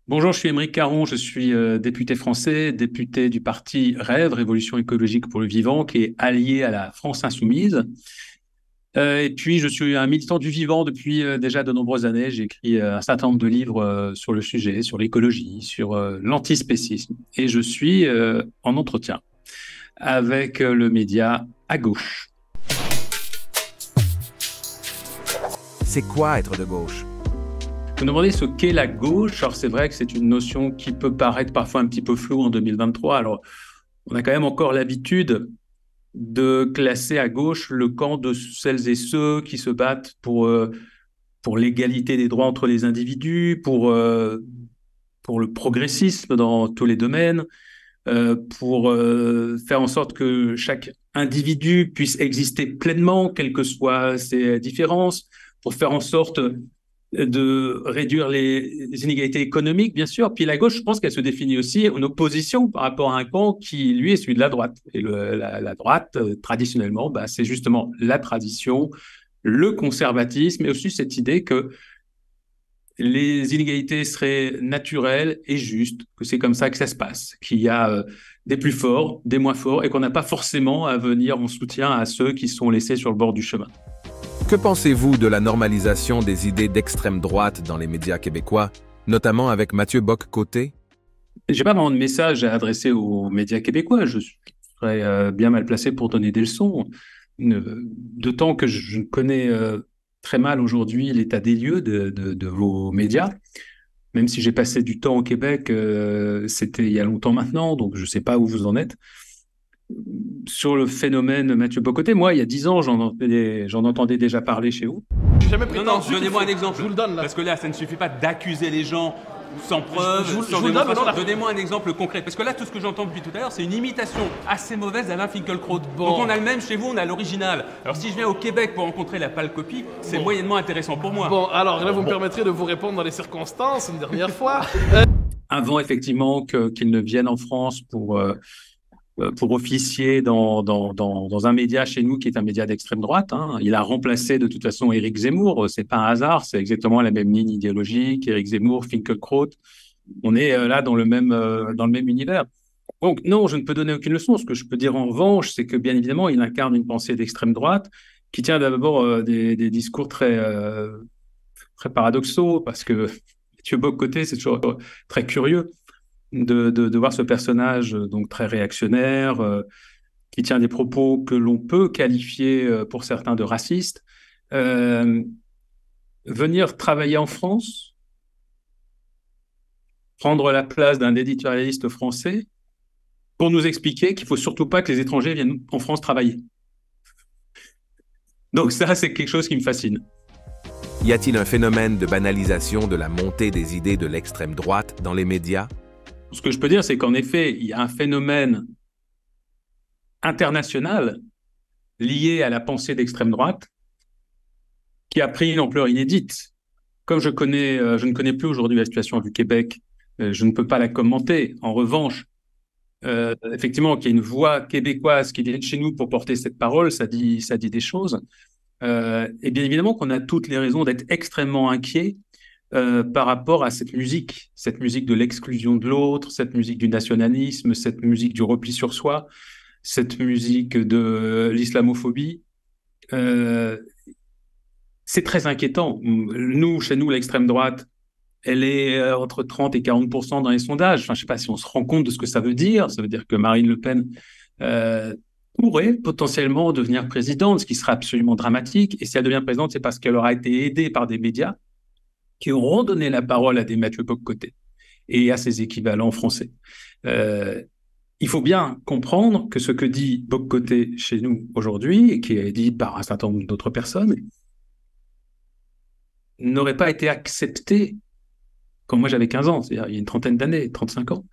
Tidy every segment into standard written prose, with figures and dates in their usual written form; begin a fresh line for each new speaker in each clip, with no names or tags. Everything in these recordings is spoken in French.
Bonjour, je suis Aymeric Caron, je suis député français, député du parti REV, Révolution écologique pour le vivant, qui est allié à la France insoumise. Et puis, je suis un militant du vivant depuis déjà de nombreuses années. J'ai écrit un certain nombre de livres sur le sujet, sur l'écologie, sur l'antispécisme. Et je suis en entretien avec le média À Gauche.
C'est quoi être de gauche?
Vous me demandez ce qu'est la gauche. Alors, c'est vrai que c'est une notion qui peut paraître parfois un petit peu floue en 2023. Alors, on a quand même encore l'habitude de classer à gauche le camp de celles et ceux qui se battent pour l'égalité des droits entre les individus, pour le progressisme dans tous les domaines, pour faire en sorte que chaque individu puisse exister pleinement, quelles que soient ses différences, pour faire en sorte de réduire les inégalités économiques, bien sûr. Puis la gauche, je pense qu'elle se définit aussi en opposition par rapport à un camp qui, lui, est celui de la droite. Et la droite, traditionnellement, bah, c'est justement la tradition, le conservatisme, et aussi cette idée que les inégalités seraient naturelles et justes, que c'est comme ça que ça se passe, qu'il y a des plus forts, des moins forts, et qu'on n'a pas forcément à venir en soutien à ceux qui sont laissés sur le bord du chemin.
Que pensez-vous de la normalisation des idées d'extrême droite dans les médias québécois, notamment avec Mathieu Bock-Côté?
J'ai pas vraiment de message à adresser aux médias québécois. Je serais bien mal placé pour donner des leçons. D'autant que je connais très mal aujourd'hui l'état des lieux de vos médias. Même si j'ai passé du temps au Québec, c'était il y a longtemps maintenant, donc je ne sais pas où vous en êtes. Sur le phénomène Mathieu Bocoté, moi, il y a 10 ans, j'en entendais déjà parler chez vous.
J'ai jamais
Non, non,
prétendu.
donnez-moi un exemple.
Je vous le donne là.
Parce que là, ça ne suffit pas d'accuser les gens sans preuve,
je
sans
vous le donne,
démonstration.
non, là.
Donnez-moi un exemple concret. Parce que là, tout ce que j'entends depuis tout à l'heure, c'est une imitation assez mauvaise d'Alain Finkielkraut.
Bon.
Donc on a le même chez vous, on a l'original. Alors si je viens au Québec pour rencontrer la pâle copie, c'est moyennement intéressant pour moi.
Bon, alors là, vous me permettrez de vous répondre dans les circonstances une dernière fois.
Avant, effectivement, qu'ils ne viennent en France pour officier dans un média chez nous qui est un média d'extrême droite. Hein. Il a remplacé de toute façon Éric Zemmour. C'est pas un hasard, c'est exactement la même ligne idéologique. Éric Zemmour, Finkielkraut. On est là dans le même univers. Donc non, je ne peux donner aucune leçon. Ce que je peux dire en revanche, c'est que bien évidemment, il incarne une pensée d'extrême droite qui tient d'abord des discours très paradoxaux, parce que Mathieu Bock-Côté, c'est toujours très curieux de voir ce personnage donc très réactionnaire, qui tient des propos que l'on peut qualifier pour certains de racistes, euh, venir travailler en France, prendre la place d'un éditorialiste français pour nous expliquer qu'il faut surtout pas que les étrangers viennent en France travailler. Donc ça, c'est quelque chose qui me fascine.
Y a-t-il un phénomène de banalisation de la montée des idées de l'extrême droite dans les médias?
Ce que je peux dire, c'est qu'en effet, il y a un phénomène international lié à la pensée d'extrême droite qui a pris une ampleur inédite. Comme je ne connais plus aujourd'hui la situation du Québec, je ne peux pas la commenter. En revanche, effectivement, qu'il y ait une voix québécoise qui vienne chez nous pour porter cette parole, ça dit des choses. Et bien évidemment qu'on a toutes les raisons d'être extrêmement inquiets par rapport à cette musique de l'exclusion de l'autre, cette musique du nationalisme, cette musique du repli sur soi, cette musique de l'islamophobie. Euh, c'est très inquiétant. Nous, chez nous, l'extrême droite, elle est entre 30 et 40% dans les sondages. Enfin, je ne sais pas si on se rend compte de ce que ça veut dire. Ça veut dire que Marine Le Pen euh, pourrait potentiellement devenir présidente, ce qui serait absolument dramatique. Et si elle devient présidente, c'est parce qu'elle aura été aidée par des médias qui auront donné la parole à des Mathieu Bock-Côté et à ses équivalents français. Euh, il faut bien comprendre que ce que dit Bock-Côté chez nous aujourd'hui, et qui est dit par un certain nombre d'autres personnes, n'aurait pas été accepté quand moi j'avais 15 ans, c'est-à-dire il y a une trentaine d'années, 35 ans.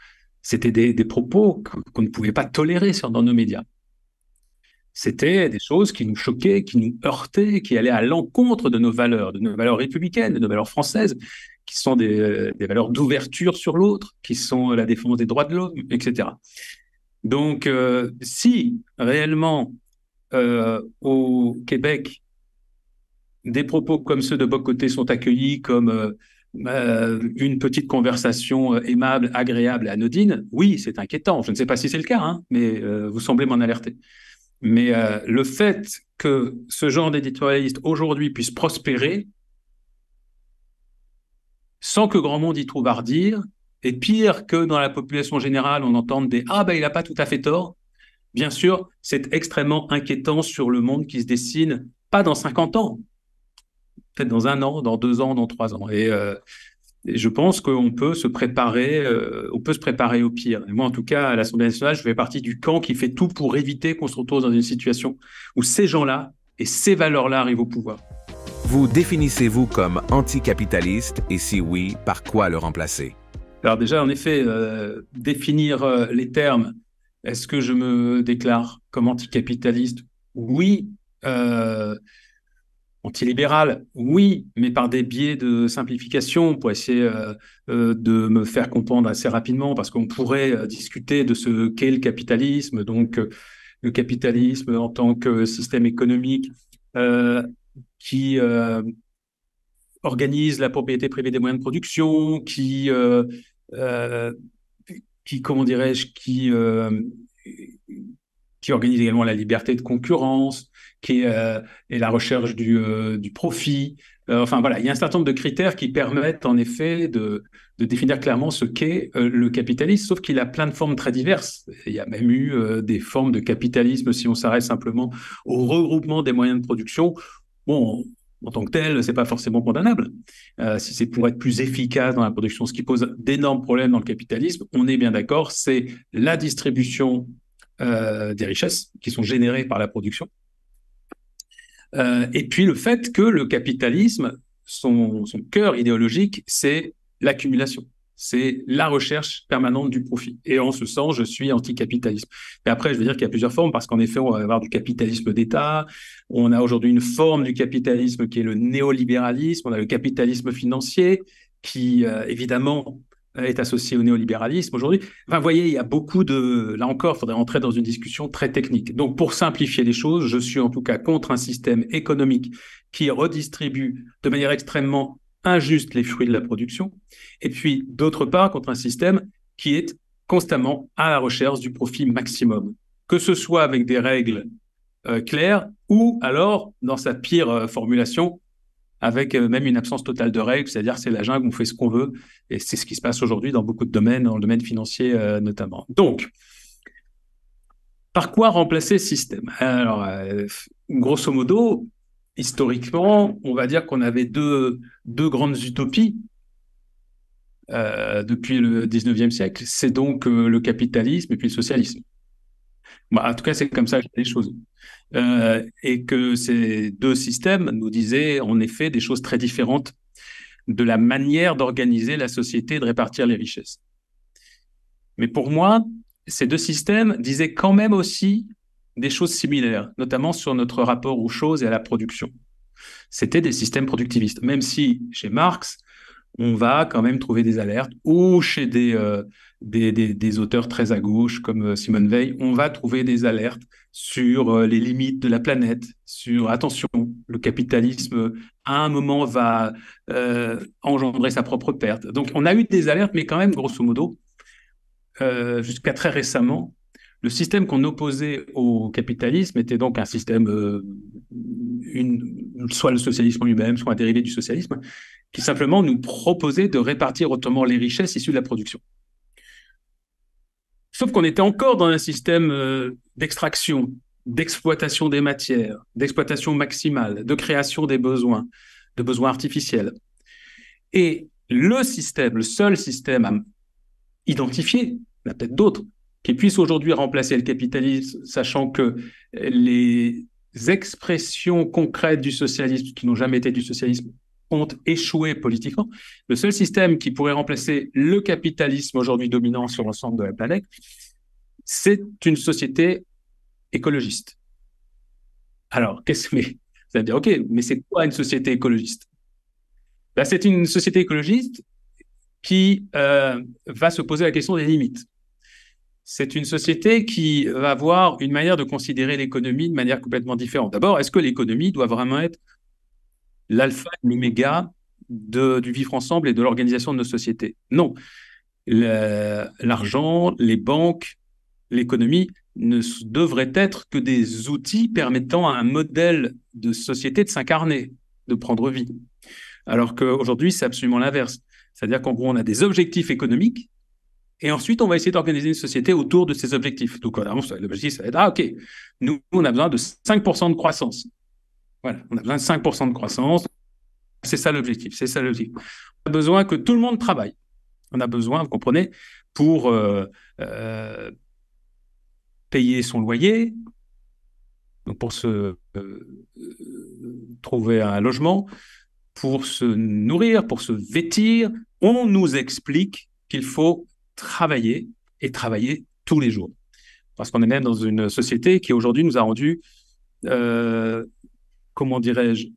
C'était des propos qu'on ne pouvait pas tolérer dans nos médias. C'était des choses qui nous choquaient, qui nous heurtaient, qui allaient à l'encontre de nos valeurs républicaines, de nos valeurs françaises, qui sont des valeurs d'ouverture sur l'autre, qui sont la défense des droits de l'homme, etc. Donc, si réellement au Québec, des propos comme ceux de Bock-Côté sont accueillis comme une petite conversation aimable, agréable et anodine, oui, c'est inquiétant. Je ne sais pas si c'est le cas, hein, mais vous semblez m'en alerter. Mais le fait que ce genre d'éditorialiste aujourd'hui puisse prospérer sans que grand monde y trouve à redire, et pire que dans la population générale, on entende des « Ah ben il n'a pas tout à fait tort », bien sûr, c'est extrêmement inquiétant sur le monde qui se dessine, pas dans 50 ans, peut-être dans 1 an, dans 2 ans, dans 3 ans. Et je pense qu'on peut se préparer, au pire. Et moi, en tout cas, à l'Assemblée nationale, je fais partie du camp qui fait tout pour éviter qu'on se retrouve dans une situation où ces gens-là et ces valeurs-là arrivent au pouvoir.
Vous définissez-vous comme anticapitaliste et si oui, par quoi le remplacer?
Alors déjà, en effet, définir les termes, est-ce que je me déclare comme anticapitaliste? Oui. Antilibéral, oui, mais par des biais de simplification pour essayer de me faire comprendre assez rapidement, parce qu'on pourrait discuter de ce qu'est le capitalisme, donc le capitalisme en tant que système économique qui organise la propriété privée des moyens de production, euh, comment dirais-je, qui organise également la liberté de concurrence, et la recherche du profit. Enfin voilà, il y a un certain nombre de critères qui permettent en effet de définir clairement ce qu'est le capitalisme, sauf qu'il a plein de formes très diverses. Il y a même eu des formes de capitalisme, si on s'arrête simplement au regroupement des moyens de production. Bon, en tant que tel, c'est pas forcément condamnable. Si c'est pour être plus efficace dans la production, ce qui pose d'énormes problèmes dans le capitalisme, on est bien d'accord, c'est la distribution des richesses qui sont générées par la production. Et puis le fait que le capitalisme, son cœur idéologique, c'est l'accumulation, c'est la recherche permanente du profit. Et en ce sens, je suis anticapitaliste. Mais après, je veux dire qu'il y a plusieurs formes, parce qu'en effet, on va avoir du capitalisme d'État, on a aujourd'hui une forme du capitalisme qui est le néolibéralisme, on a le capitalisme financier, qui évidemment est associé au néolibéralisme aujourd'hui. Enfin, vous voyez, il y a beaucoup de... Là encore, il faudrait entrer dans une discussion très technique. Donc, pour simplifier les choses, je suis en tout cas contre un système économique qui redistribue de manière extrêmement injuste les fruits de la production. Et puis, d'autre part, contre un système qui est constamment à la recherche du profit maximum, que ce soit avec des règles claires ou alors, dans sa pire formulation, avec même une absence totale de règles, c'est-à-dire c'est la jungle, on fait ce qu'on veut, et c'est ce qui se passe aujourd'hui dans beaucoup de domaines, dans le domaine financier notamment. Donc, par quoi remplacer ce système? Alors, grosso modo, historiquement, on va dire qu'on avait deux grandes utopies depuis le 19e siècle. C'est donc le capitalisme et puis le socialisme. Bah, en tout cas, c'est comme ça que je vois les choses. Et que ces deux systèmes nous disaient en effet des choses très différentes de la manière d'organiser la société et de répartir les richesses. Mais pour moi, ces deux systèmes disaient quand même aussi des choses similaires, notamment sur notre rapport aux choses et à la production. C'était des systèmes productivistes, même si chez Marx, on va quand même trouver des alertes, ou chez des auteurs très à gauche comme Simone Veil, on va trouver des alertes sur les limites de la planète, sur attention, le capitalisme à un moment va engendrer sa propre perte. Donc on a eu des alertes, mais quand même, grosso modo, jusqu'à très récemment, le système qu'on opposait au capitalisme était donc un système, soit le socialisme lui-même, soit un dérivé du socialisme, qui simplement nous proposait de répartir autrement les richesses issues de la production. Sauf qu'on était encore dans un système d'extraction, d'exploitation des matières, d'exploitation maximale, de création des besoins, de besoins artificiels. Et le seul système à identifier, il y en a peut-être d'autres, qui puisse aujourd'hui remplacer le capitalisme, sachant que les expressions concrètes du socialisme, qui n'ont jamais été du socialisme, ont échoué politiquement. Le seul système qui pourrait remplacer le capitalisme aujourd'hui dominant sur l'ensemble de la planète, c'est une société écologiste. Alors, vous allez me dire, OK, mais c'est quoi une société écologiste? Ben, c'est une société écologiste qui va se poser la question des limites. C'est une société qui va avoir une manière de considérer l'économie de manière complètement différente. D'abord, est-ce que l'économie doit vraiment être l'alpha et l'oméga du vivre ensemble et de l'organisation de nos sociétés. Non, l'argent, les banques, l'économie ne devraient être que des outils permettant à un modèle de société de s'incarner, de prendre vie. Alors qu'aujourd'hui, c'est absolument l'inverse. C'est-à-dire qu'en gros, on a des objectifs économiques et ensuite, on va essayer d'organiser une société autour de ces objectifs. Donc, l'objectif, ça va être, OK, nous, on a besoin de 5% de croissance. Voilà, on a besoin de 5% de croissance. C'est ça l'objectif, c'est ça l'objectif. On a besoin que tout le monde travaille. On a besoin, vous comprenez, pour payer son loyer, donc pour se trouver un logement, pour se nourrir, pour se vêtir. On nous explique qu'il faut travailler et travailler tous les jours. Parce qu'on est même dans une société qui aujourd'hui nous a rendu, comment dirais-je,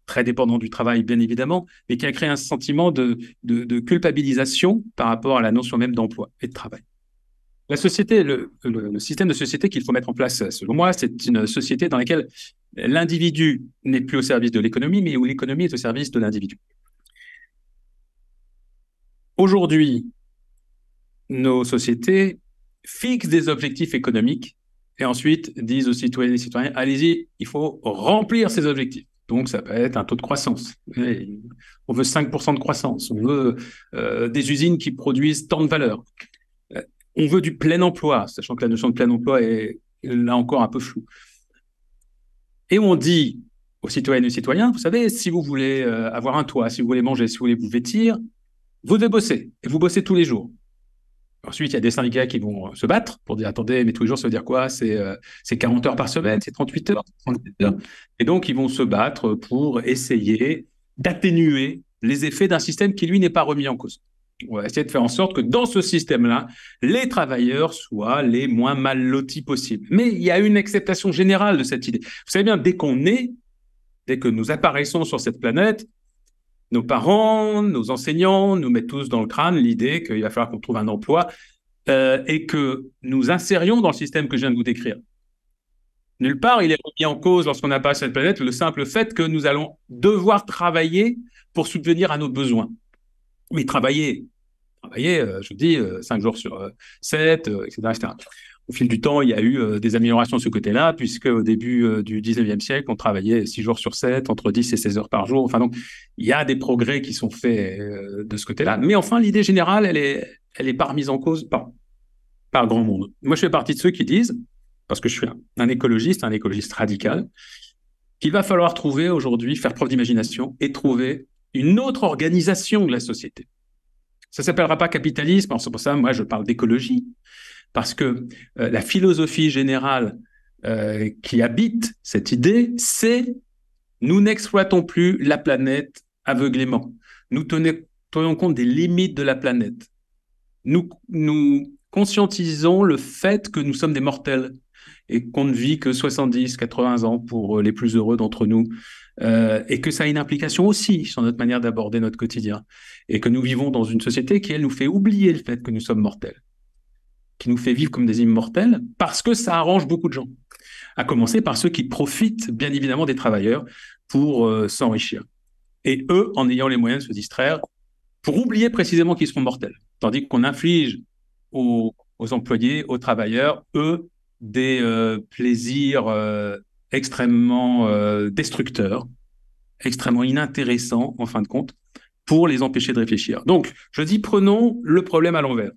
très dépendant du travail, bien évidemment, mais qui a créé un sentiment de culpabilisation par rapport à la notion même d'emploi et de travail. La société, le système de société qu'il faut mettre en place, selon moi, c'est une société dans laquelle l'individu n'est plus au service de l'économie, mais où l'économie est au service de l'individu. Aujourd'hui, nos sociétés fixent des objectifs économiques et ensuite disent aux citoyennes et citoyens, allez-y, il faut remplir ces objectifs. Donc, ça peut être un taux de croissance. On veut 5% de croissance. On veut des usines qui produisent tant de valeur. On veut du plein emploi, sachant que la notion de plein emploi est là encore un peu floue. Et on dit aux citoyennes et aux citoyens, vous savez, si vous voulez avoir un toit, si vous voulez manger, si vous voulez vous vêtir, vous devez bosser. Et vous bossez tous les jours. Ensuite, il y a des syndicats qui vont se battre pour dire, attendez, mais tous les jours, ça veut dire quoi? C'est 40 heures par semaine, c'est 38 heures, 37 heures. Et donc, ils vont se battre pour essayer d'atténuer les effets d'un système qui, lui, n'est pas remis en cause. On va essayer de faire en sorte que dans ce système-là, les travailleurs soient les moins mal lotis possibles. Mais il y a une acceptation générale de cette idée. Vous savez bien, dès que nous apparaissons sur cette planète, nos parents, nos enseignants nous mettent tous dans le crâne l'idée qu'il va falloir qu'on trouve un emploi et que nous insérions dans le système que je viens de vous décrire. Nulle part, il est remis en cause lorsqu'on apparaît sur cette planète le simple fait que nous allons devoir travailler pour subvenir à nos besoins. Mais travailler, je dis, 5 jours sur 7, etc., etc. Au fil du temps, il y a eu des améliorations de ce côté-là, puisque au début du 19e siècle, on travaillait 6 jours sur 7, entre 10 et 16 heures par jour. Enfin, donc, il y a des progrès qui sont faits de ce côté-là. Mais enfin, l'idée générale, elle est pas remise en cause par grand monde. Moi, je fais partie de ceux qui disent, parce que je suis un écologiste radical, qu'il va falloir trouver aujourd'hui, faire preuve d'imagination et trouver une autre organisation de la société. Ça ne s'appellera pas capitalisme, alors c'est pour ça, moi, je parle d'écologie, parce que la philosophie générale qui habite cette idée, c'est nous n'exploitons plus la planète aveuglément. Nous tenons compte des limites de la planète. Nous conscientisons le fait que nous sommes des mortels et qu'on ne vit que 70, 80 ans pour les plus heureux d'entre nous, et que ça a une implication aussi sur notre manière d'aborder notre quotidien, et que nous vivons dans une société qui, elle, nous fait oublier le fait que nous sommes mortels, qui nous fait vivre comme des immortels, parce que ça arrange beaucoup de gens, à commencer par ceux qui profitent bien évidemment des travailleurs pour s'enrichir. Et eux, en ayant les moyens de se distraire, pour oublier précisément qu'ils seront mortels, tandis qu'on inflige aux employés, aux travailleurs, eux, des plaisirs extrêmement destructeurs, extrêmement inintéressants, en fin de compte, pour les empêcher de réfléchir. Donc, je dis, prenons le problème à l'envers.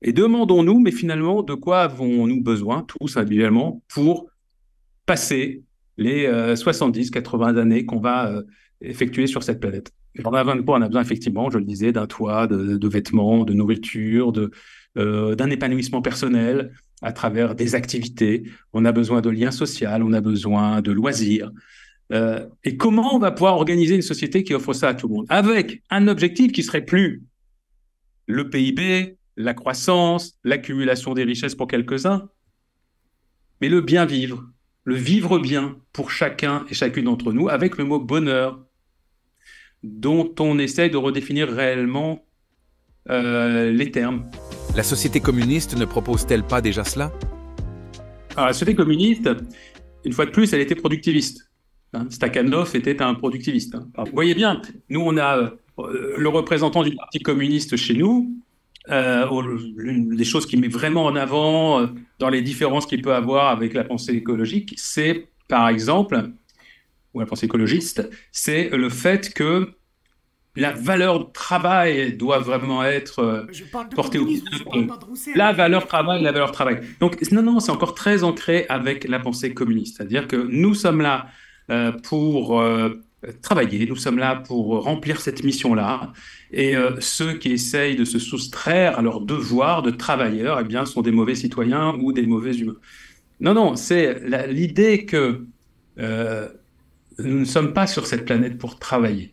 Et demandons-nous, mais finalement, de quoi avons-nous besoin, tous individuellement, pour passer les 70, 80 années qu'on va effectuer sur cette planète. On a besoin, effectivement, je le disais, d'un toit, de vêtements, de nourriture, d'un épanouissement personnel à travers des activités. On a besoin de liens sociaux, on a besoin de loisirs. Et comment on va pouvoir organiser une société qui offre ça à tout le monde? Avec un objectif qui serait plus le PIB, la croissance, l'accumulation des richesses pour quelques-uns, mais le bien vivre, le vivre bien pour chacun et chacune d'entre nous, avec le mot bonheur, dont on essaye de redéfinir réellement les termes.
La société communiste ne propose-t-elle pas déjà cela?
Alors, la société communiste, une fois de plus, elle était productiviste. hein. Stakhanov était un productiviste, hein. Vous voyez bien, nous, on a le représentant du Parti communiste chez nous. L'une des choses qui met vraiment en avant dans les différences qu'il peut avoir avec la pensée écologique, c'est, par exemple, ou la pensée écologiste, c'est le fait que la valeur travail doit vraiment être
Je parle de
portée au
communisme, je parle pas de Roussel.
la valeur travail, la valeur travail. Donc, non, c'est encore très ancré avec la pensée communiste. C'est-à-dire que nous sommes là pour travailler, nous sommes là pour remplir cette mission-là. Et ceux qui essayent de se soustraire à leur devoir de travailleurs, eh bien, sont des mauvais citoyens ou des mauvais humains. Non, c'est l'idée que nous ne sommes pas sur cette planète pour travailler.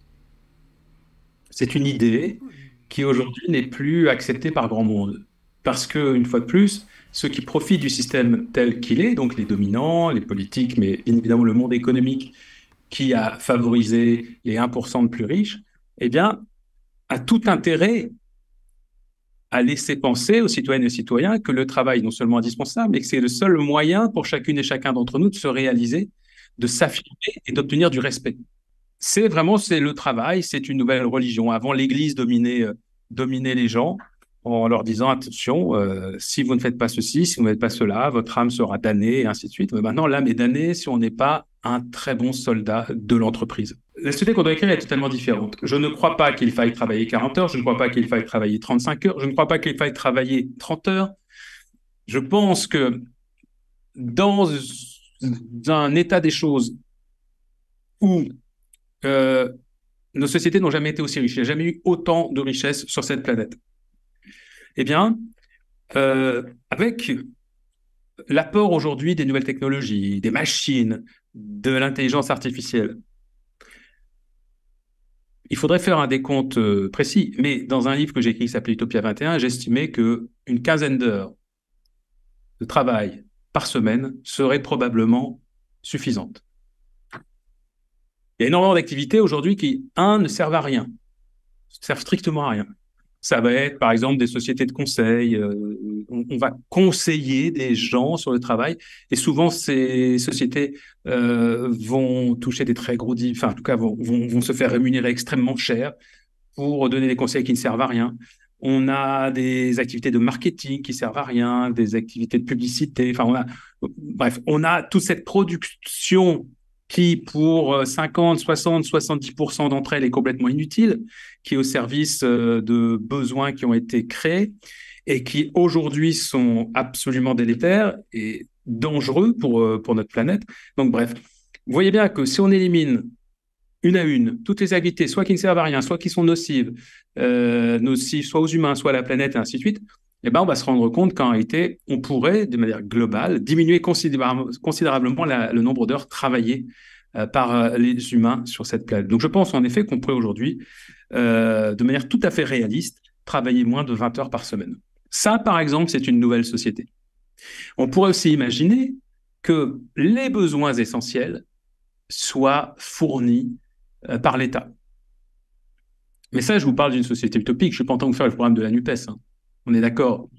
C'est une idée qui aujourd'hui n'est plus acceptée par grand monde. Parce que, une fois de plus, ceux qui profitent du système tel qu'il est, donc les dominants, les politiques, mais bien évidemment le monde économique qui a favorisé les 1% de plus riches, eh bien, a tout intérêt à laisser penser aux citoyennes et aux citoyens que le travail est non seulement indispensable, mais que c'est le seul moyen pour chacune et chacun d'entre nous de se réaliser, de s'affirmer et d'obtenir du respect. C'est le travail, c'est une nouvelle religion. Avant, l'Église dominait les gens en leur disant attention, si vous ne faites pas ceci, si vous ne faites pas cela, votre âme sera damnée et ainsi de suite. Mais maintenant, l'âme est damnée si on n'est pas un très bon soldat de l'entreprise. La société qu'on doit écrire est totalement différente. Je ne crois pas qu'il faille travailler 40 heures, je ne crois pas qu'il faille travailler 35 heures, je ne crois pas qu'il faille travailler 30 heures. Je pense que dans un état des choses où nos sociétés n'ont jamais été aussi riches, il n'y a jamais eu autant de richesses sur cette planète. Eh bien, avec l'apport aujourd'hui des nouvelles technologies, des machines, de l'intelligence artificielle, il faudrait faire un décompte précis, mais dans un livre que j'ai écrit qui s'appelle Utopia 21, j'estimais qu'une quinzaine d'heures de travail par semaine serait probablement suffisante. Il y a énormément d'activités aujourd'hui qui, ne servent à rien, ne servent strictement à rien. Ça va être, par exemple, des sociétés de conseil. On va conseiller des gens sur le travail. Et souvent, ces sociétés vont toucher des très gros... Enfin, en tout cas, vont se faire rémunérer extrêmement cher pour donner des conseils qui ne servent à rien. On a des activités de marketing qui servent à rien, des activités de publicité. Enfin, on a toute cette production qui, pour 50, 60, 70% d'entre elles, est complètement inutile, qui est au service de besoins qui ont été créés et qui, aujourd'hui, sont absolument délétères et dangereux pour notre planète. Donc, bref, vous voyez bien que si on élimine une à une toutes les activités, soit qui ne servent à rien, soit qui sont nocives soit aux humains, soit à la planète, et ainsi de suite, eh ben, on va se rendre compte qu'en réalité, on pourrait, de manière globale, diminuer considérablement le nombre d'heures travaillées par les humains sur cette planète. Donc, je pense en effet qu'on pourrait aujourd'hui, de manière tout à fait réaliste, travailler moins de 20 heures par semaine. Ça, par exemple, c'est une nouvelle société. On pourrait aussi imaginer que les besoins essentiels soient fournis par l'État. Mais ça, je vous parle d'une société utopique. Je ne suis pas en train de vous faire le programme de la NUPES, hein. On est d'accord.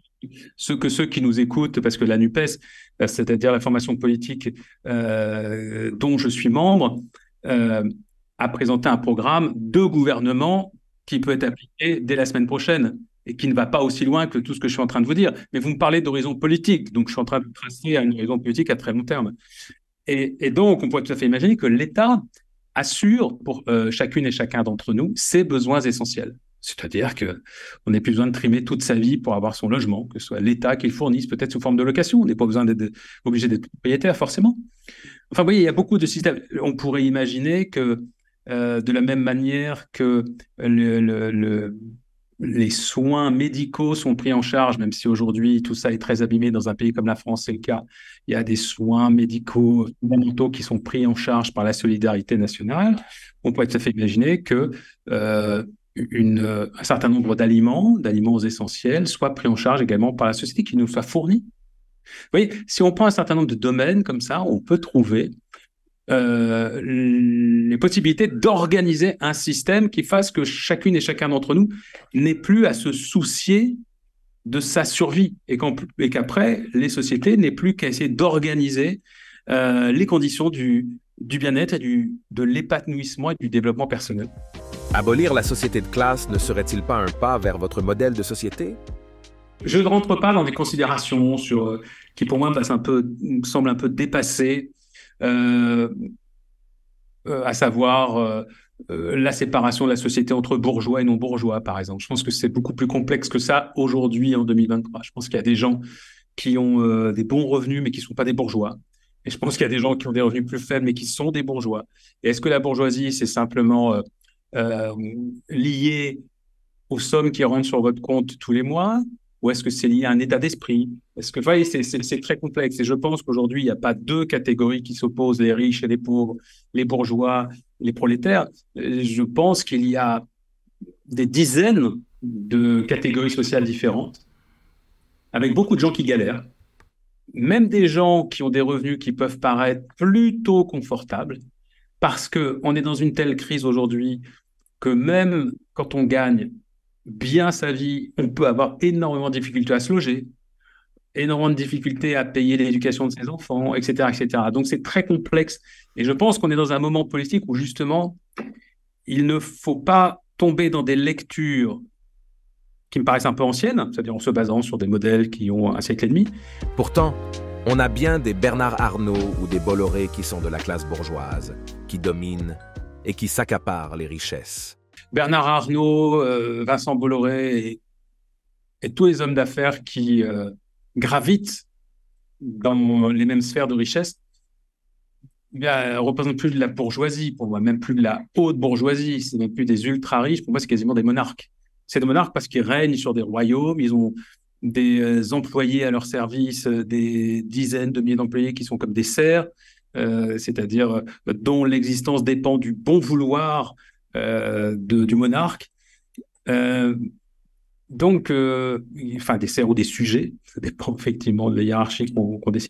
Ceux qui nous écoutent, parce que la NUPES, c'est-à-dire la formation politique dont je suis membre, a présenté un programme de gouvernement qui peut être appliqué dès la semaine prochaine et qui ne va pas aussi loin que tout ce que je suis en train de vous dire. Mais vous me parlez d'horizon politique, donc je suis en train de tracer un horizon politique à très long terme. Et donc, on pourrait tout à fait imaginer que l'État assure pour chacune et chacun d'entre nous ses besoins essentiels. C'est-à-dire qu'on n'a plus besoin de trimer toute sa vie pour avoir son logement, que ce soit l'État qui le fournisse, peut-être sous forme de location. On n'est pas obligé d'être propriétaire, forcément. Enfin, vous voyez, il y a beaucoup de systèmes. On pourrait imaginer que, de la même manière que les soins médicaux sont pris en charge, même si aujourd'hui tout ça est très abîmé dans un pays comme la France, c'est le cas. Il y a des soins médicaux fondamentaux qui sont pris en charge par la solidarité nationale. On pourrait tout à fait imaginer que un certain nombre d'aliments essentiels soient pris en charge également par la société, qui nous soient fournis. Vous voyez, si on prend un certain nombre de domaines comme ça, on peut trouver les possibilités d'organiser un système qui fasse que chacune et chacun d'entre nous n'ait plus à se soucier de sa survie et qu'après, les sociétés n'aient plus qu'à essayer d'organiser les conditions du bien-être et de l'épanouissement et du développement personnel.
Abolir la société de classe ne serait-il pas un pas vers votre modèle de société?
Je ne rentre pas dans des considérations qui, pour moi, me semblent un peu dépassées, euh, à savoir la séparation de la société entre bourgeois et non-bourgeois, par exemple. Je pense que c'est beaucoup plus complexe que ça aujourd'hui, en 2023. Je pense qu'il y a des gens qui ont des bons revenus, mais qui ne sont pas des bourgeois. Et je pense qu'il y a des gens qui ont des revenus plus faibles, mais qui sont des bourgeois. Et est-ce que la bourgeoisie, c'est simplement euh, lié aux sommes qui rentrent sur votre compte tous les mois, ou est-ce que c'est lié à un état d'esprit? Est-ce que, vous voyez, c'est très complexe. Et je pense qu'aujourd'hui, il n'y a pas deux catégories qui s'opposent, les riches et les pauvres, les bourgeois, les prolétaires. Je pense qu'il y a des dizaines de catégories sociales différentes, avec beaucoup de gens qui galèrent, même des gens qui ont des revenus qui peuvent paraître plutôt confortables, parce qu'on est dans une telle crise aujourd'hui que même quand on gagne bien sa vie, on peut avoir énormément de difficultés à se loger, énormément de difficultés à payer l'éducation de ses enfants, etc., etc. Donc c'est très complexe. Et je pense qu'on est dans un moment politique où justement, il ne faut pas tomber dans des lectures qui me paraissent un peu anciennes, c'est-à-dire en se basant sur des modèles qui ont un siècle et demi.
Pourtant, on a bien des Bernard Arnault ou des Bolloré qui sont de la classe bourgeoise, qui dominent et qui s'accaparent les richesses.
Bernard Arnault, Vincent Bolloré et tous les hommes d'affaires qui gravitent dans les mêmes sphères de richesse, ne représentent plus de la bourgeoisie, pour moi, même plus de la haute bourgeoisie, c'est même plus des ultra-riches, pour moi, c'est quasiment des monarques. C'est des monarques parce qu'ils règnent sur des royaumes, ils ont des employés à leur service, des dizaines de milliers d'employés qui sont comme des serfs, c'est-à-dire dont l'existence dépend du bon vouloir du monarque. Donc, enfin, des serfs ou des sujets, ça dépend effectivement de la hiérarchie qu'on décide.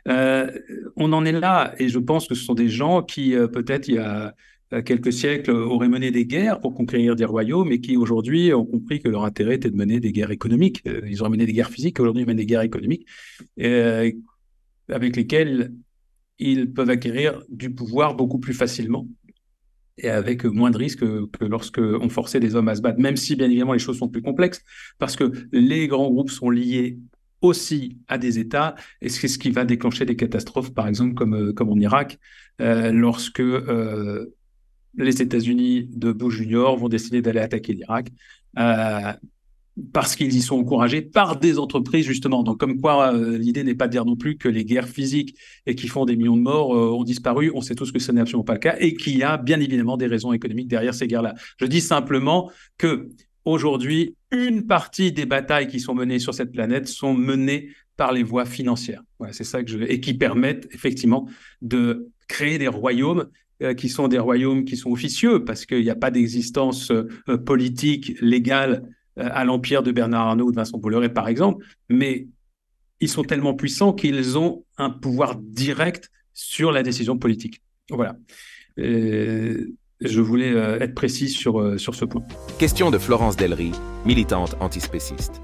On en est là, et je pense que ce sont des gens qui, peut-être il y a quelques siècles, auraient mené des guerres pour conquérir des royaumes, et qui aujourd'hui ont compris que leur intérêt était de mener des guerres économiques. Ils auraient mené des guerres physiques, aujourd'hui ils mènent des guerres économiques, avec lesquelles ils peuvent acquérir du pouvoir beaucoup plus facilement et avec moins de risques que lorsqu'on forçait des hommes à se battre, même si, bien évidemment, les choses sont plus complexes, parce que les grands groupes sont liés aussi à des États, et c'est ce qui va déclencher des catastrophes, par exemple, comme en Irak, lorsque les États-Unis de Bush Junior vont décider d'aller attaquer l'Irak, parce qu'ils y sont encouragés par des entreprises, justement. Donc, comme quoi, l'idée n'est pas de dire non plus que les guerres physiques et qui font des millions de morts ont disparu. On sait tous que ce n'est absolument pas le cas et qu'il y a bien évidemment des raisons économiques derrière ces guerres-là. Je dis simplement que aujourd'hui, une partie des batailles qui sont menées sur cette planète sont menées par les voies financières. Voilà, c'est ça et qui permettent effectivement de créer des royaumes qui sont des royaumes qui sont officieux parce qu'il n'y a pas d'existence politique, légale à l'empire de Bernard Arnault ou de Vincent Bolloré, par exemple, mais ils sont tellement puissants qu'ils ont un pouvoir direct sur la décision politique. Voilà. Je voulais être précis sur ce point.
Question de Florence Delry, militante antispéciste.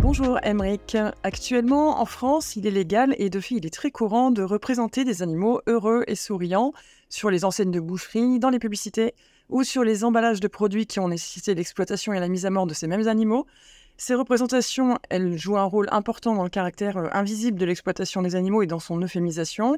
Bonjour Emeric. Actuellement, en France, il est légal et de fait, il est très courant de représenter des animaux heureux et souriants sur les enseignes de boucherie, dans les publicités ou sur les emballages de produits qui ont nécessité l'exploitation et la mise à mort de ces mêmes animaux. Ces représentations, elles jouent un rôle important dans le caractère invisible de l'exploitation des animaux et dans son euphémisation.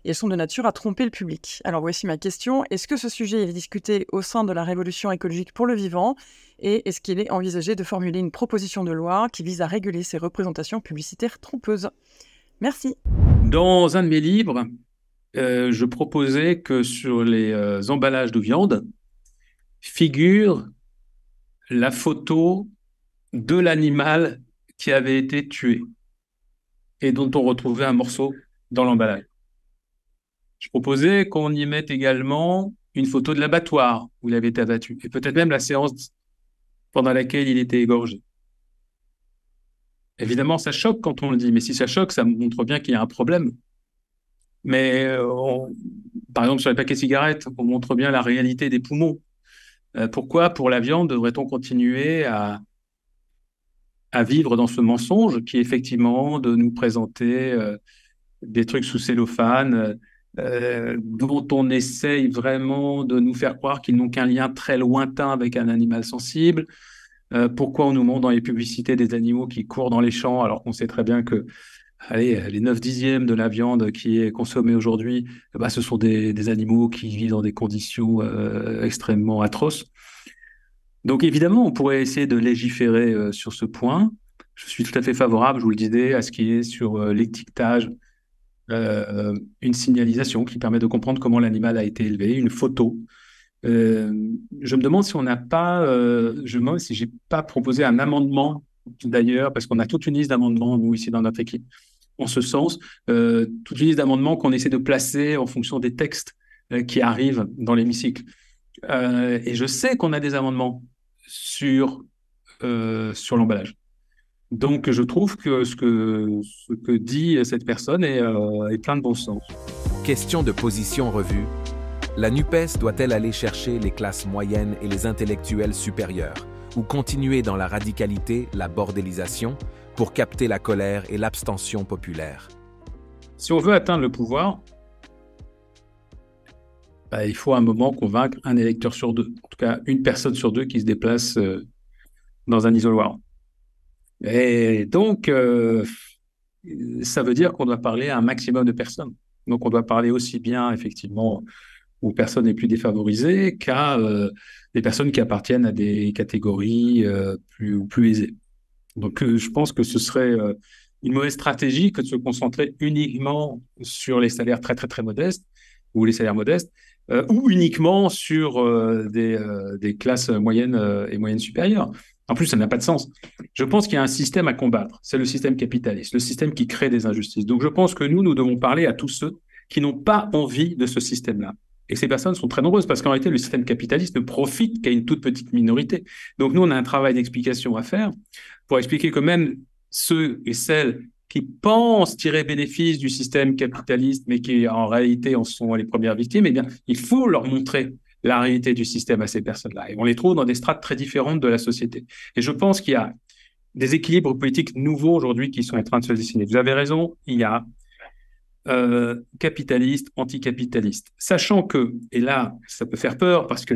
Et elles sont de nature à tromper le public. Alors voici ma question. Est-ce que ce sujet est discuté au sein de la révolution écologique pour le vivant? Et est-ce qu'il est envisagé de formuler une proposition de loi qui vise à réguler ces représentations publicitaires trompeuses? Merci.
Dans un de mes livres, je proposais que sur les emballages de viande figure la photo de l'animal qui avait été tué et dont on retrouvait un morceau dans l'emballage. Je proposais qu'on y mette également une photo de l'abattoir où il avait été abattu, et peut-être même la séance pendant laquelle il était égorgé. Évidemment, ça choque quand on le dit, mais si ça choque, ça montre bien qu'il y a un problème. Mais par exemple, sur les paquets de cigarettes, on montre bien la réalité des poumons. Pourquoi, pour la viande, devrait-on continuer à vivre dans ce mensonge qui est effectivement de nous présenter des trucs sous cellophane dont on essaye vraiment de nous faire croire qu'ils n'ont qu'un lien très lointain avec un animal sensible. Pourquoi on nous montre dans les publicités des animaux qui courent dans les champs alors qu'on sait très bien que allez, les 9/10 de la viande qui est consommée aujourd'hui, bah, ce sont des animaux qui vivent dans des conditions extrêmement atroces. Donc évidemment, on pourrait essayer de légiférer sur ce point. Je suis tout à fait favorable, je vous le disais, à ce qui est sur l'étiquetage, une signalisation qui permet de comprendre comment l'animal a été élevé, une photo. Je me demande si on n'a pas, je me demande si j'ai pas proposé un amendement d'ailleurs, parce qu'on a toute une liste d'amendements, nous, ici, dans notre équipe, en ce sens, toute une liste d'amendements qu'on essaie de placer en fonction des textes qui arrivent dans l'hémicycle. Et je sais qu'on a des amendements sur l'emballage. Donc, je trouve que ce que dit cette personne est plein de bon sens.
Question de position revue. La NUPES doit-elle aller chercher les classes moyennes et les intellectuels supérieurs, ou continuer dans la radicalité, la bordélisation, pour capter la colère et l'abstention populaire?
Si on veut atteindre le pouvoir, bah, il faut à un moment convaincre un électeur sur deux, en tout cas une personne sur deux qui se déplace dans un isoloir. Et donc, ça veut dire qu'on doit parler à un maximum de personnes. Donc, on doit parler aussi bien, effectivement, aux personnes les plus défavorisées qu'à des personnes qui appartiennent à des catégories plus aisées. Donc, je pense que ce serait une mauvaise stratégie que de se concentrer uniquement sur les salaires très, très, très modestes ou les salaires modestes ou uniquement sur des classes moyennes et moyennes supérieures. En plus, ça n'a pas de sens. Je pense qu'il y a un système à combattre. C'est le système capitaliste, le système qui crée des injustices. Donc, je pense que nous devons parler à tous ceux qui n'ont pas envie de ce système-là. Et ces personnes sont très nombreuses parce qu'en réalité, le système capitaliste ne profite qu'à une toute petite minorité. Donc, nous, on a un travail d'explication à faire pour expliquer que même ceux et celles qui pensent tirer bénéfice du système capitaliste, mais qui en réalité en sont les premières victimes, eh bien, il faut leur montrer la réalité du système à ces personnes-là. Et on les trouve dans des strates très différentes de la société. Et je pense qu'il y a des équilibres politiques nouveaux aujourd'hui qui sont en train de se dessiner. Vous avez raison, il y a capitaliste, anticapitaliste. Sachant que, et là, ça peut faire peur parce que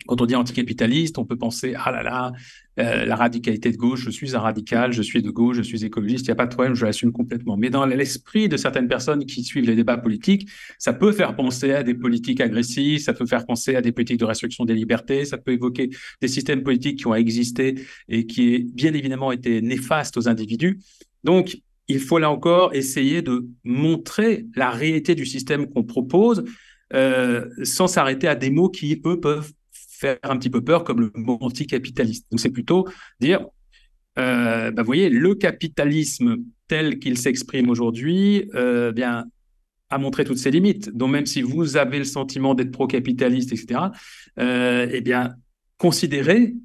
quand on dit anticapitaliste, on peut penser, ah là là, la radicalité de gauche, je suis un radical, je suis de gauche, je suis écologiste, il n'y a pas de problème, je l'assume complètement. Mais dans l'esprit de certaines personnes qui suivent les débats politiques, ça peut faire penser à des politiques agressives, ça peut faire penser à des politiques de restriction des libertés, ça peut évoquer des systèmes politiques qui ont existé et qui, bien évidemment, étaient néfastes aux individus. Donc, il faut là encore essayer de montrer la réalité du système qu'on propose sans s'arrêter à des mots qui, eux, peuvent faire un petit peu peur, comme le mot anticapitaliste. Donc, c'est plutôt dire, vous voyez, le capitalisme tel qu'il s'exprime aujourd'hui, bien, a montré toutes ses limites. Donc, même si vous avez le sentiment d'être pro-capitaliste, etc., eh bien, considérez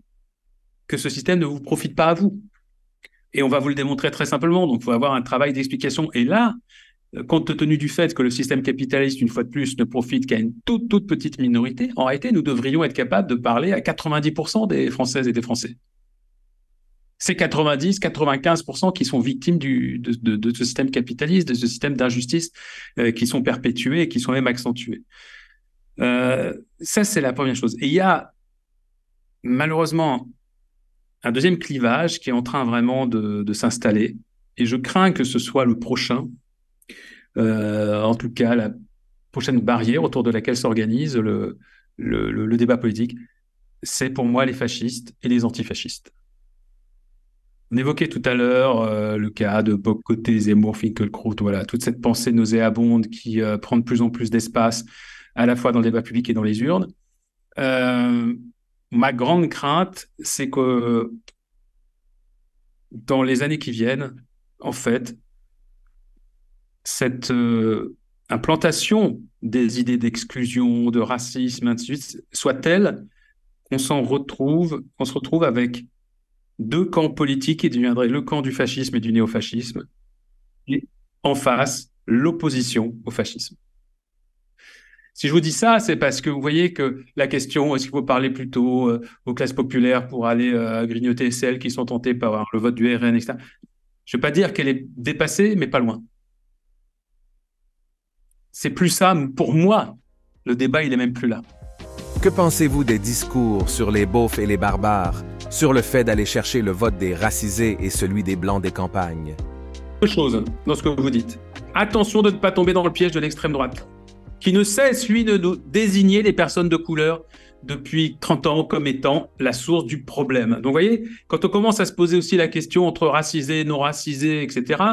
que ce système ne vous profite pas à vous. Et on va vous le démontrer très simplement. Donc, il faut avoir un travail d'explication. Et là, compte tenu du fait que le système capitaliste, une fois de plus, ne profite qu'à une toute petite minorité, en réalité, nous devrions être capables de parler à 90% des Françaises et des Français. C'est 90-95% qui sont victimes de ce système capitaliste, de ce système d'injustice qui sont perpétués et qui sont même accentués. Ça, c'est la première chose. Et il y a malheureusement un deuxième clivage qui est en train vraiment de s'installer. Et je crains que ce soit le prochain. En tout cas, la prochaine barrière autour de laquelle s'organise le débat politique, c'est pour moi les fascistes et les antifascistes. On évoquait tout à l'heure le cas de Bock-Côté, Zemmour, Finkielkraut, voilà, toute cette pensée nauséabonde qui prend de plus en plus d'espace, à la fois dans le débat public et dans les urnes. Ma grande crainte, c'est que dans les années qui viennent, en fait, cette implantation des idées d'exclusion, de racisme, ainsi de suite, soit telle qu'on se retrouve avec deux camps politiques qui deviendraient le camp du fascisme et du néofascisme, et en face, l'opposition au fascisme. Si je vous dis ça, c'est parce que vous voyez que la question, est-ce qu'il faut parler plutôt aux classes populaires pour aller grignoter celles qui sont tentées par le vote du RN, etc. Je ne vais pas dire qu'elle est dépassée, mais pas loin. C'est plus ça, pour moi. Le débat, il est même plus là.
Que pensez-vous des discours sur les beaufs et les barbares, sur le fait d'aller chercher le vote des racisés et celui des blancs des campagnes?
Deux choses dans ce que vous dites. Attention de ne pas tomber dans le piège de l'extrême droite, qui ne cesse, lui, de nous désigner les personnes de couleur depuis 30 ans comme étant la source du problème. Donc, vous voyez, quand on commence à se poser aussi la question entre racisés, non racisés, etc.,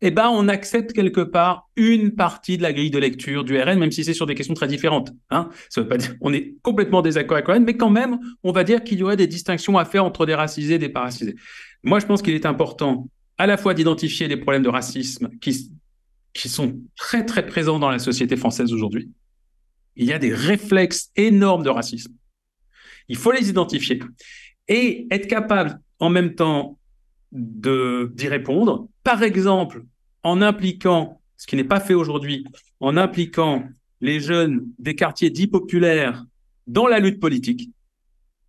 eh ben, on accepte quelque part une partie de la grille de lecture du RN, même si c'est sur des questions très différentes. Hein. Ça veut pas dire on est complètement désaccord avec le RN, mais quand même, on va dire qu'il y aurait des distinctions à faire entre des racisés et des paracisés. Moi, je pense qu'il est important à la fois d'identifier les problèmes de racisme qui sont très, très présents dans la société française aujourd'hui. Il y a des réflexes énormes de racisme. Il faut les identifier et être capable en même temps d'y répondre. Par exemple, en impliquant, ce qui n'est pas fait aujourd'hui, en impliquant les jeunes des quartiers dits populaires dans la lutte politique,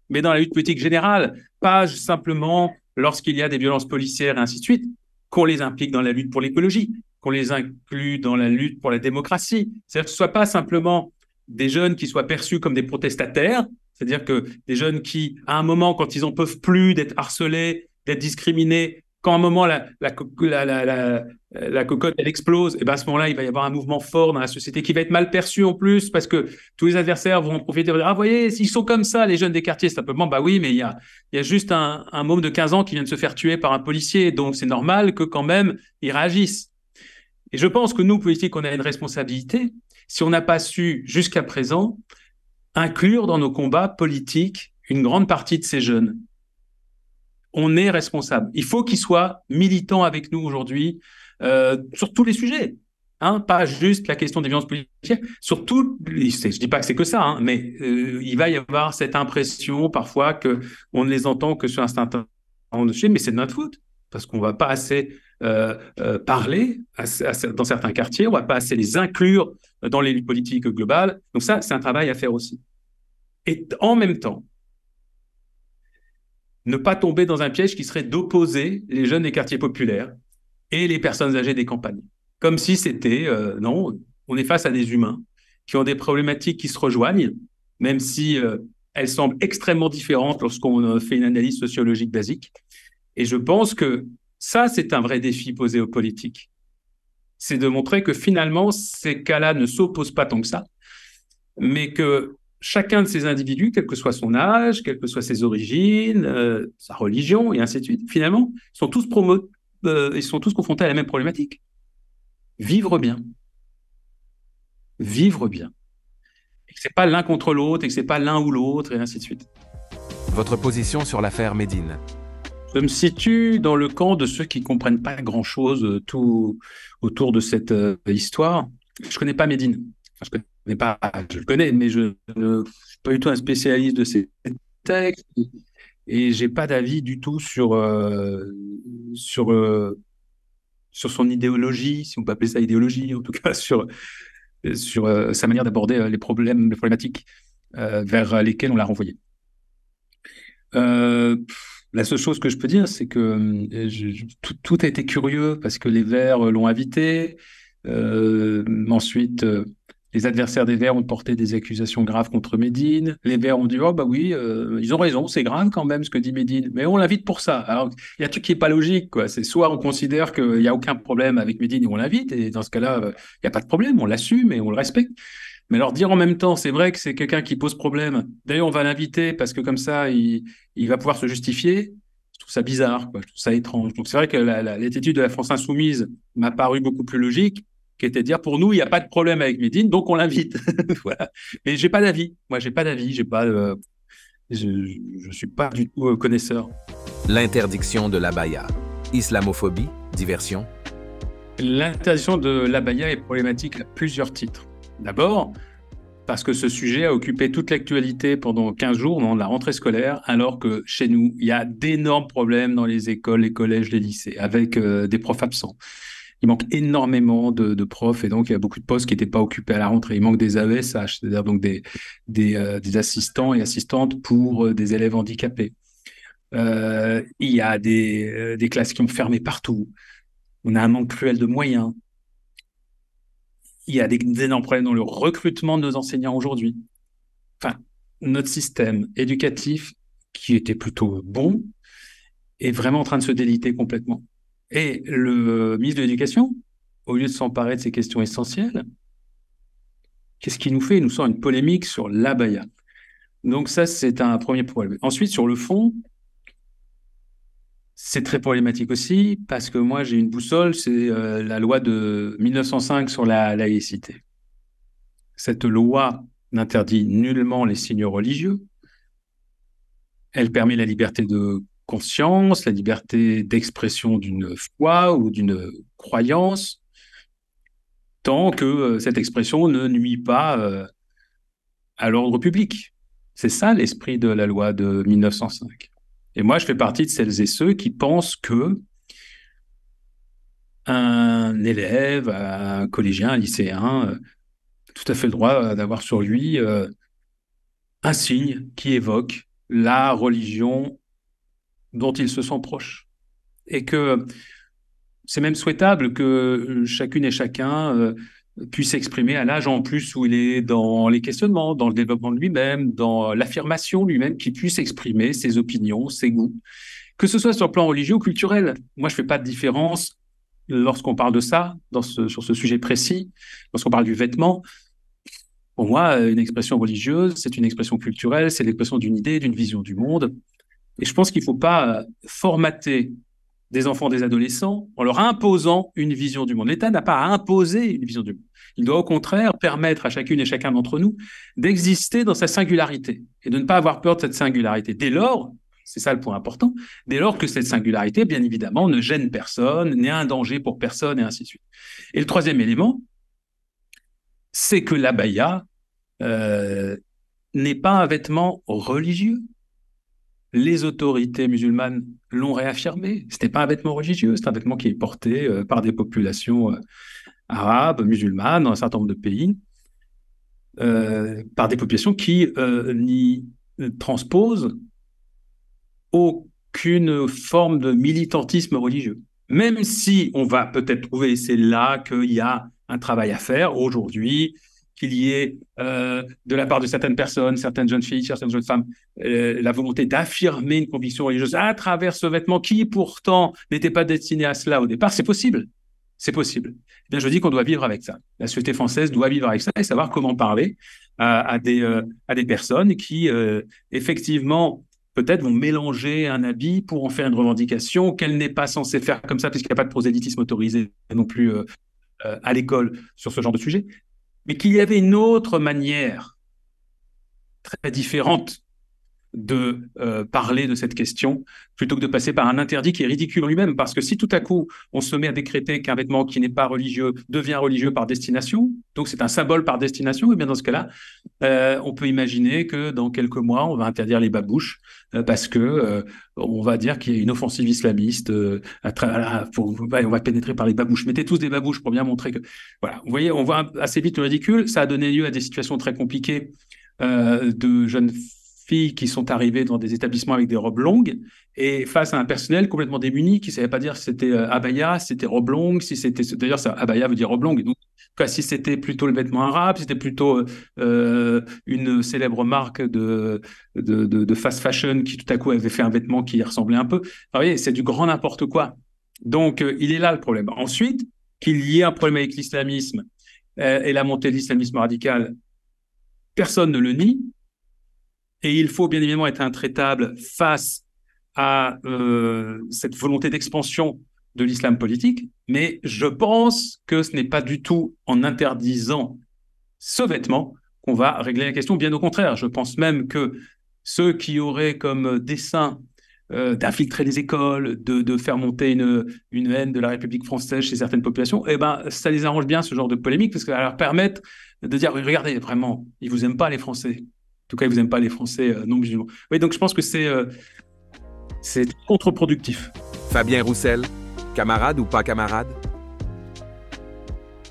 mais dans la lutte politique générale, pas simplement lorsqu'il y a des violences policières et ainsi de suite, qu'on les implique dans la lutte pour l'écologie, qu'on les inclut dans la lutte pour la démocratie. C'est-à-dire que ce ne soit pas simplement des jeunes qui soient perçus comme des protestataires, c'est-à-dire que des jeunes qui, à un moment, quand ils n'en peuvent plus d'être harcelés, d'être discriminés, quand à un moment la cocotte elle explose, et ben à ce moment-là, il va y avoir un mouvement fort dans la société qui va être mal perçu en plus parce que tous les adversaires vont en profiter. Vont dire, ah, vous voyez, ils sont comme ça, les jeunes des quartiers. Simplement, bah oui, mais il y a juste un môme de 15 ans qui vient de se faire tuer par un policier. Donc, c'est normal que quand même, ils réagissent. Et je pense que nous, politiques, on a une responsabilité si on n'a pas su, jusqu'à présent, inclure dans nos combats politiques une grande partie de ces jeunes. On est responsable. Il faut qu'ils soient militants avec nous aujourd'hui sur tous les sujets. Hein, pas juste la question des violences policières. Surtout, je dis pas que c'est que ça, hein, mais il va y avoir cette impression parfois qu'on ne les entend que sur un certain nombre de sujets, mais c'est de notre faute parce qu'on va pas assez parler dans certains quartiers, on va pas assez les inclure dans les luttes politiques globales. Donc ça, c'est un travail à faire aussi. Et en même temps, ne pas tomber dans un piège qui serait d'opposer les jeunes des quartiers populaires et les personnes âgées des campagnes. Comme si c'était, non, on est face à des humains qui ont des problématiques qui se rejoignent, même si elles semblent extrêmement différentes lorsqu'on fait une analyse sociologique basique. Et je pense que ça, c'est un vrai défi posé aux politiques. C'est de montrer que finalement, ces cas-là ne s'opposent pas tant que ça, mais que chacun de ces individus, quel que soit son âge, quelles que soient ses origines, sa religion, et ainsi de suite, finalement, sont tous ils sont tous confrontés à la même problématique. Vivre bien. Vivre bien. Et que ce n'est pas l'un contre l'autre, et que ce n'est pas l'un ou l'autre, et ainsi de suite.
Votre position sur l'affaire Médine?
Je me situe dans le camp de ceux qui ne comprennent pas grand-chose tout autour de cette histoire. Je ne connais pas Médine. Enfin, je le connais, mais je ne suis pas du tout un spécialiste de ces textes et je n'ai pas d'avis du tout sur son idéologie, si on peut appeler ça idéologie, en tout cas sur sa manière d'aborder les problématiques vers lesquelles on l'a renvoyé. La seule chose que je peux dire, c'est que tout a été curieux parce que les Verts l'ont invité. Ensuite, les adversaires des Verts ont porté des accusations graves contre Médine. Les Verts ont dit « Oh, bah oui, ils ont raison, c'est grave quand même ce que dit Médine. Mais on l'invite pour ça. » Alors, il y a un truc qui n'est pas logique, quoi. C'est soit on considère qu'il n'y a aucun problème avec Médine et on l'invite, et dans ce cas-là, il n'y a pas de problème, on l'assume et on le respecte. Mais alors dire en même temps, c'est vrai que c'est quelqu'un qui pose problème. D'ailleurs, on va l'inviter parce que comme ça, il va pouvoir se justifier. Je trouve ça bizarre, quoi. Je trouve ça étrange. Donc c'est vrai que l'attitude de la France Insoumise m'a paru beaucoup plus logique, qui était de dire pour nous, il n'y a pas de problème avec Médine, donc on l'invite. Voilà. Mais j'ai pas d'avis. Moi, j'ai pas d'avis. Je suis pas du tout connaisseur.
L'interdiction de l'abaya. Islamophobie, diversion.
L'interdiction de l'abaya est problématique à plusieurs titres. D'abord, parce que ce sujet a occupé toute l'actualité pendant 15 jours au moment de la rentrée scolaire, alors que chez nous, il y a d'énormes problèmes dans les écoles, les collèges, les lycées, avec des profs absents. Il manque énormément de profs et donc il y a beaucoup de postes qui n'étaient pas occupés à la rentrée. Il manque des AESH, c'est-à-dire donc des assistants et assistantes pour des élèves handicapés. Il y a des classes qui ont fermé partout. On a un manque cruel de moyens. Il y a des énormes problèmes dans le recrutement de nos enseignants aujourd'hui. Enfin, notre système éducatif, qui était plutôt bon, est vraiment en train de se déliter complètement. Et le ministre de l'Éducation, au lieu de s'emparer de ces questions essentielles, qu'est-ce qu'il nous fait? Il nous sort une polémique sur l'abaya. Donc ça, c'est un premier problème. Ensuite, sur le fond, c'est très problématique aussi, parce que moi, j'ai une boussole, c'est la loi de 1905 sur la laïcité. Cette loi n'interdit nullement les signes religieux. Elle permet la liberté de conscience, la liberté d'expression d'une foi ou d'une croyance, tant que cette expression ne nuit pas à l'ordre public. C'est ça l'esprit de la loi de 1905. Et moi, je fais partie de celles et ceux qui pensent que un élève, un collégien, un lycéen, tout à fait le droit d'avoir sur lui un signe qui évoque la religion dont il se sent proche. Et que c'est même souhaitable que chacune et chacun puisse s'exprimer à l'âge en plus où il est dans les questionnements, dans le développement de lui-même, dans l'affirmation lui-même, qu'il puisse exprimer ses opinions, ses goûts. Que ce soit sur le plan religieux ou culturel. Moi, je ne fais pas de différence lorsqu'on parle de ça, sur ce sujet précis, lorsqu'on parle du vêtement. Pour moi, une expression religieuse, c'est une expression culturelle, c'est l'expression d'une idée, d'une vision du monde. Et je pense qu'il ne faut pas formater des enfants, des adolescents, en leur imposant une vision du monde. L'État n'a pas à imposer une vision du monde. Il doit au contraire permettre à chacune et chacun d'entre nous d'exister dans sa singularité et de ne pas avoir peur de cette singularité. Dès lors, c'est ça le point important, dès lors que cette singularité, bien évidemment, ne gêne personne, n'est un danger pour personne, et ainsi de suite. Et le troisième élément, c'est que l'abaya n'est pas un vêtement religieux. Les autorités musulmanes l'ont réaffirmé. Ce n'est pas un vêtement religieux, c'est un vêtement qui est porté par des populations arabes, musulmanes, dans un certain nombre de pays, par des populations qui n'y transposent aucune forme de militantisme religieux. Même si on va peut-être trouver, et c'est là qu'il y a un travail à faire aujourd'hui, qu'il y ait de la part de certaines personnes, certaines jeunes filles, certaines jeunes femmes, la volonté d'affirmer une conviction religieuse à travers ce vêtement qui pourtant n'était pas destiné à cela au départ, c'est possible. C'est possible. Eh bien, je dis qu'on doit vivre avec ça. La société française doit vivre avec ça et savoir comment parler à des personnes qui, effectivement, peut-être vont mélanger un habit pour en faire une revendication qu'elle n'est pas censée faire comme ça, puisqu'il n'y a pas de prosélytisme autorisé non plus à l'école sur ce genre de sujet. Mais qu'il y avait une autre manière très différente de parler de cette question, plutôt que de passer par un interdit qui est ridicule en lui-même. Parce que si tout à coup, on se met à décréter qu'un vêtement qui n'est pas religieux devient religieux par destination, donc c'est un symbole par destination, et bien dans ce cas-là, on peut imaginer que dans quelques mois, on va interdire les babouches parce que on va dire qu'il y a une offensive islamiste, on va pénétrer par les babouches. Mettez tous des babouches pour bien montrer que... Voilà, vous voyez, on voit assez vite le ridicule. Ça a donné lieu à des situations très compliquées de jeunes filles qui sont arrivées dans des établissements avec des robes longues et face à un personnel complètement démuni qui ne savait pas dire si c'était abaya, si c'était robe longue, si c'était... D'ailleurs, abaya veut dire robe longue. Et donc, si c'était plutôt le vêtement arabe, si c'était plutôt une célèbre marque de fast fashion qui tout à coup avait fait un vêtement qui ressemblait un peu. Vous voyez, c'est du grand n'importe quoi. Donc, il est là le problème. Ensuite, qu'il y ait un problème avec l'islamisme et la montée de l'islamisme radical, personne ne le nie. Et il faut bien évidemment être intraitable face à cette volonté d'expansion de l'islam politique, mais je pense que ce n'est pas du tout en interdisant ce vêtement qu'on va régler la question. Bien au contraire, je pense même que ceux qui auraient comme dessein d'infiltrer les écoles, de faire monter une haine de la République française chez certaines populations, eh ben, ça les arrange bien ce genre de polémique, parce que ça va leur permettre de dire, regardez, vraiment, ils vous aiment pas les Français. En tout cas, ils vous aiment pas les Français non musulmans. Oui, donc je pense que c'est contre-productif.
Fabien Roussel, camarade ou pas camarade?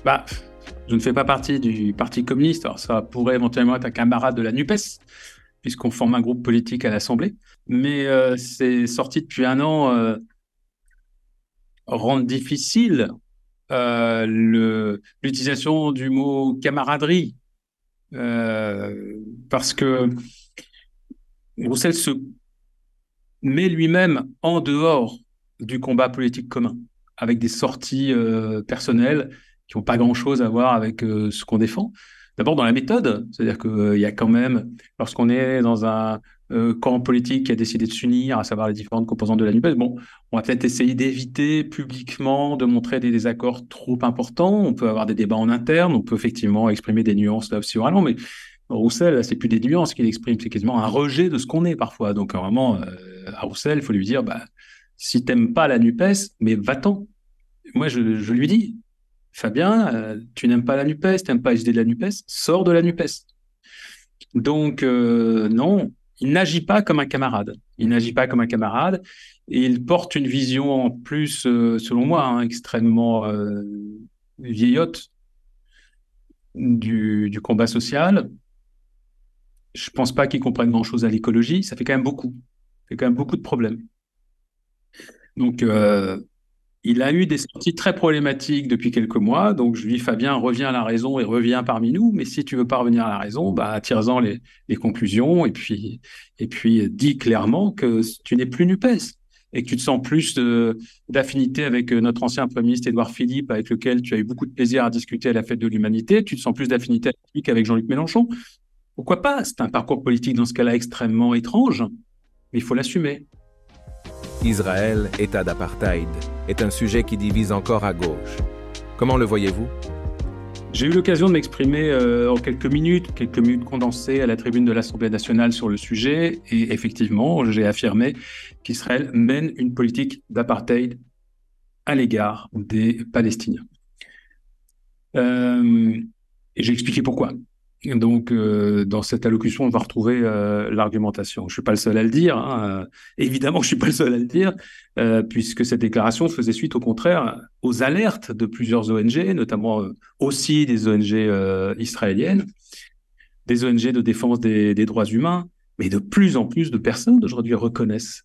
Bah, je ne fais pas partie du Parti communiste. Alors, ça pourrait éventuellement être un camarade de la NUPES, puisqu'on forme un groupe politique à l'Assemblée. Mais c'est sorti depuis un an, rendre difficile l'utilisation du mot camaraderie, parce que Roussel se met lui-même en dehors du combat politique commun, avec des sorties personnelles qui n'ont pas grand-chose à voir avec ce qu'on défend. D'abord dans la méthode, c'est-à-dire qu'il y a quand même, lorsqu'on est dans un camp politique qui a décidé de s'unir, à savoir les différentes composantes de la NUPES, bon, on va peut-être essayer d'éviter publiquement de montrer des désaccords trop importants. On peut avoir des débats en interne, on peut effectivement exprimer des nuances là aussi oralement, mais Roussel, là, c'est plus des nuances qu'il exprime, c'est quasiment un rejet de ce qu'on est parfois. Donc vraiment, à Roussel, il faut lui dire, bah, si t'aimes pas la NUPES, mais va-t'en. Moi, je lui dis, Fabien, tu n'aimes pas la NUPES, tu n'aimes pas les idées de la NUPES, sors de la NUPES. Donc, non, il n'agit pas comme un camarade. Il n'agit pas comme un camarade et il porte une vision en plus, selon moi, hein, extrêmement vieillotte du combat social. Je pense pas qu'il comprenne grand-chose à l'écologie. Ça fait quand même beaucoup. Ça fait quand même beaucoup de problèmes. Donc, il a eu des sorties très problématiques depuis quelques mois. Donc, je lui dis, Fabien, reviens à la raison et reviens parmi nous. Mais si tu veux pas revenir à la raison, bah, tire-en les conclusions et puis dis clairement que tu n'es plus NUPES et que tu te sens plus d'affinité avec notre ancien Premier ministre Édouard Philippe, avec lequel tu as eu beaucoup de plaisir à discuter à la Fête de l'Humanité. Tu te sens plus d'affinité avec lui qu'avec Jean-Luc Mélenchon. Pourquoi pas? C'est un parcours politique dans ce cas-là extrêmement étrange, mais il faut l'assumer.
Israël, État d'apartheid, est un sujet qui divise encore à gauche. Comment le voyez-vous?
J'ai eu l'occasion de m'exprimer en quelques minutes condensées à la tribune de l'Assemblée nationale sur le sujet, et effectivement, j'ai affirmé qu'Israël mène une politique d'apartheid à l'égard des Palestiniens. Et j'ai expliqué pourquoi. Donc, dans cette allocution, on va retrouver l'argumentation. Je suis pas le seul à le dire, hein. Évidemment, je suis pas le seul à le dire, puisque cette déclaration faisait suite, au contraire, aux alertes de plusieurs ONG, notamment aussi des ONG israéliennes, des ONG de défense des droits humains, mais de plus en plus de personnes aujourd'hui reconnaissent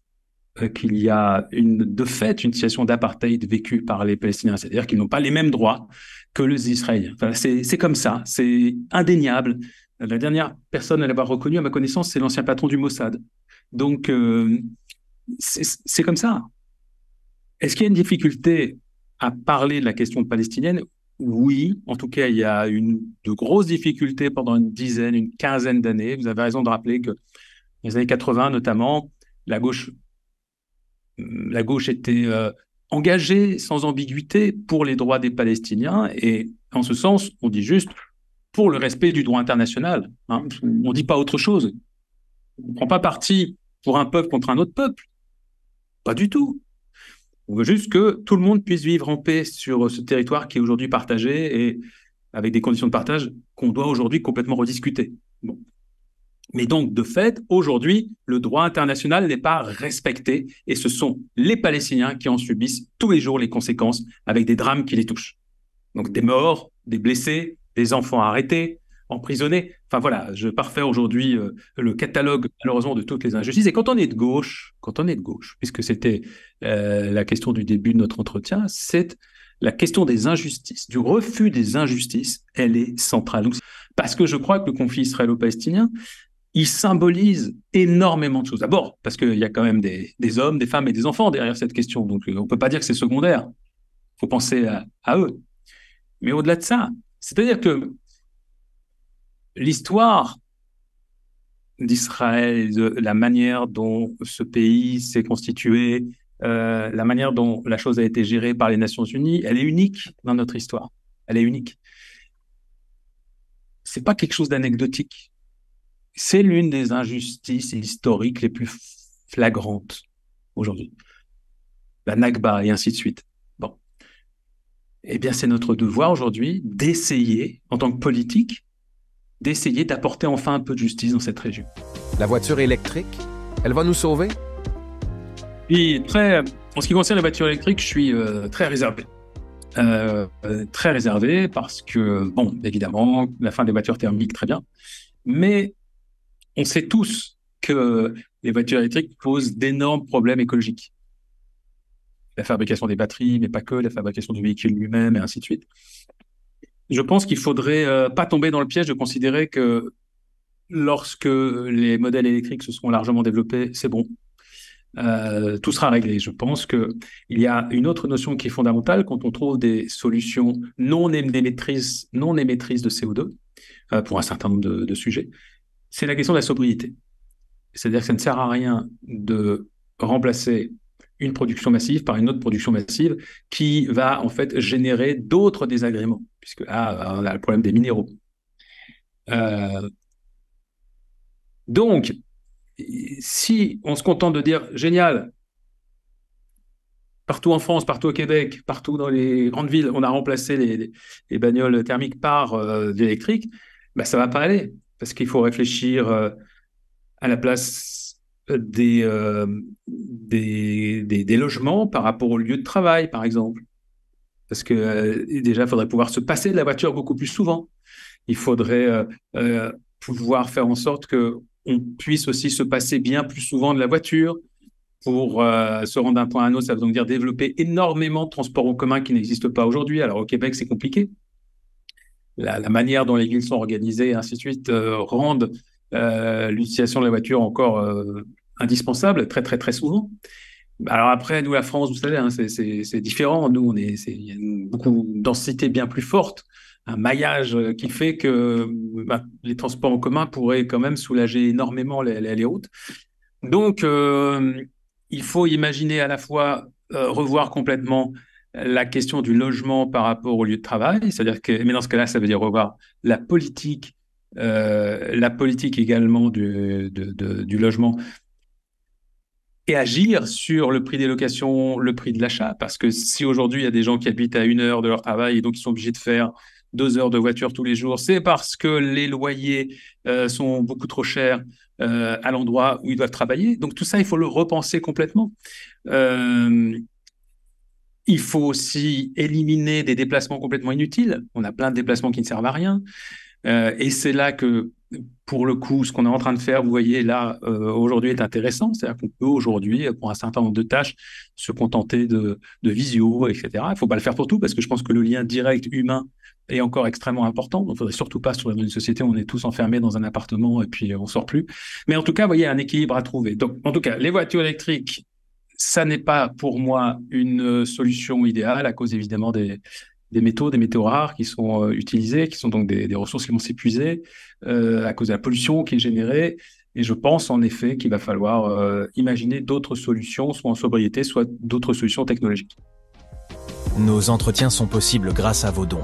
qu'il y a de fait une situation d'apartheid vécue par les Palestiniens, c'est-à-dire qu'ils n'ont pas les mêmes droits que les Israéliens. Enfin, c'est comme ça, c'est indéniable. La dernière personne à l'avoir reconnu, à ma connaissance, c'est l'ancien patron du Mossad. Donc, c'est comme ça. Est-ce qu'il y a une difficulté à parler de la question palestinienne? Oui, en tout cas, il y a de grosses difficultés pendant une quinzaine d'années. Vous avez raison de rappeler que dans les années 80, notamment, la gauche était engagée sans ambiguïté pour les droits des Palestiniens, et en ce sens, on dit juste pour le respect du droit international. Hein. On ne dit pas autre chose. On ne prend pas parti pour un peuple contre un autre peuple. Pas du tout. On veut juste que tout le monde puisse vivre en paix sur ce territoire qui est aujourd'hui partagé et avec des conditions de partage qu'on doit aujourd'hui complètement rediscuter. Bon. Mais donc, de fait, aujourd'hui, le droit international n'est pas respecté et ce sont les Palestiniens qui en subissent tous les jours les conséquences avec des drames qui les touchent. Donc, des morts, des blessés, des enfants arrêtés, emprisonnés. Enfin voilà, je pars faire aujourd'hui le catalogue, malheureusement, de toutes les injustices. Et quand on est de gauche, puisque c'était la question du début de notre entretien, c'est la question des injustices, du refus des injustices, elle est centrale. Donc, parce que je crois que le conflit israélo-palestinien, il symbolise énormément de choses. D'abord, parce qu'il y a quand même des hommes, des femmes et des enfants derrière cette question. Donc, on ne peut pas dire que c'est secondaire. Il faut penser à eux. Mais au-delà de ça, c'est-à-dire que l'histoire d'Israël, la manière dont ce pays s'est constitué, la manière dont la chose a été gérée par les Nations Unies, elle est unique dans notre histoire. Elle est unique. C'est pas quelque chose d'anecdotique. C'est l'une des injustices historiques les plus flagrantes aujourd'hui. La Nakba et ainsi de suite. Bon. Eh bien, c'est notre devoir aujourd'hui d'essayer, en tant que politique, d'essayer d'apporter enfin un peu de justice dans cette région.
La voiture électrique, elle va nous sauver?
Puis, en ce qui concerne la voiture électrique, je suis très réservé. Très réservé parce que, bon, évidemment, la fin des voitures thermiques, très bien. Mais on sait tous que les voitures électriques posent d'énormes problèmes écologiques. la fabrication des batteries, mais pas que, la fabrication du véhicule lui-même, et ainsi de suite. Je pense qu'il faudrait pas tomber dans le piège de considérer que lorsque les modèles électriques se seront largement développés, c'est bon. Tout sera réglé. Je pense qu'il y a une autre notion qui est fondamentale quand on trouve des solutions non émettrices de CO2 pour un certain nombre de sujets. C'est la question de la sobriété. C'est-à-dire que ça ne sert à rien de remplacer une production massive par une autre production massive qui va en fait générer d'autres désagréments, puisque on a le problème des minéraux. Donc, si on se contente de dire génial, partout en France, partout au Québec, partout dans les grandes villes, on a remplacé les bagnoles thermiques par l'électrique, ben, ça ne va pas aller, parce qu'il faut réfléchir à la place des logements par rapport au lieu de travail, par exemple. Parce que déjà, il faudrait pouvoir se passer de la voiture beaucoup plus souvent. Il faudrait pouvoir faire en sorte qu'on puisse aussi se passer bien plus souvent de la voiture. Pour se rendre d'un point à un autre, ça veut donc dire développer énormément de transports en commun qui n'existent pas aujourd'hui. Alors au Québec, c'est compliqué. La manière dont les villes sont organisées, et ainsi de suite, rendent l'utilisation de la voiture encore indispensable, très, très, très souvent. Alors après, nous, la France, vous savez, hein, c'est différent. Nous, il y a beaucoup de densité bien plus forte, un maillage qui fait que les transports en commun pourraient quand même soulager énormément les routes. Donc, il faut imaginer à la fois revoir complètement la question du logement par rapport au lieu de travail, c'est-à-dire que, mais dans ce cas-là, ça veut dire revoir la politique également du logement et agir sur le prix des locations, le prix de l'achat, parce que si aujourd'hui il y a des gens qui habitent à 1 heure de leur travail et donc ils sont obligés de faire 2 heures de voiture tous les jours, c'est parce que les loyers sont beaucoup trop chers à l'endroit où ils doivent travailler. Donc tout ça, il faut le repenser complètement. Il faut aussi éliminer des déplacements complètement inutiles. On a plein de déplacements qui ne servent à rien. Et c'est là que, pour le coup, ce qu'on est en train de faire, vous voyez, là, aujourd'hui est intéressant. C'est-à-dire qu'on peut aujourd'hui, pour un certain nombre de tâches, se contenter de visio, etc. Il ne faut pas le faire pour tout, parce que je pense que le lien direct humain est encore extrêmement important. Donc, il ne faudrait surtout pas se trouver dans une société où on est tous enfermés dans un appartement et puis on ne sort plus. Mais en tout cas, vous voyez, un équilibre à trouver. Donc, en tout cas, les voitures électriques, ça n'est pas pour moi une solution idéale à cause évidemment des métaux rares qui sont utilisés, qui sont donc des ressources qui vont s'épuiser à cause de la pollution qui est générée. Et je pense en effet qu'il va falloir imaginer d'autres solutions, soit en sobriété, soit d'autres solutions technologiques.
Nos entretiens sont possibles grâce à vos dons.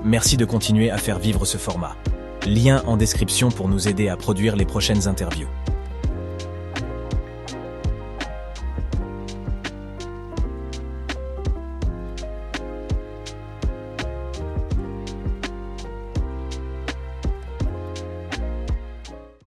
Merci de continuer à faire vivre ce format. Lien en description pour nous aider à produire les prochaines interviews.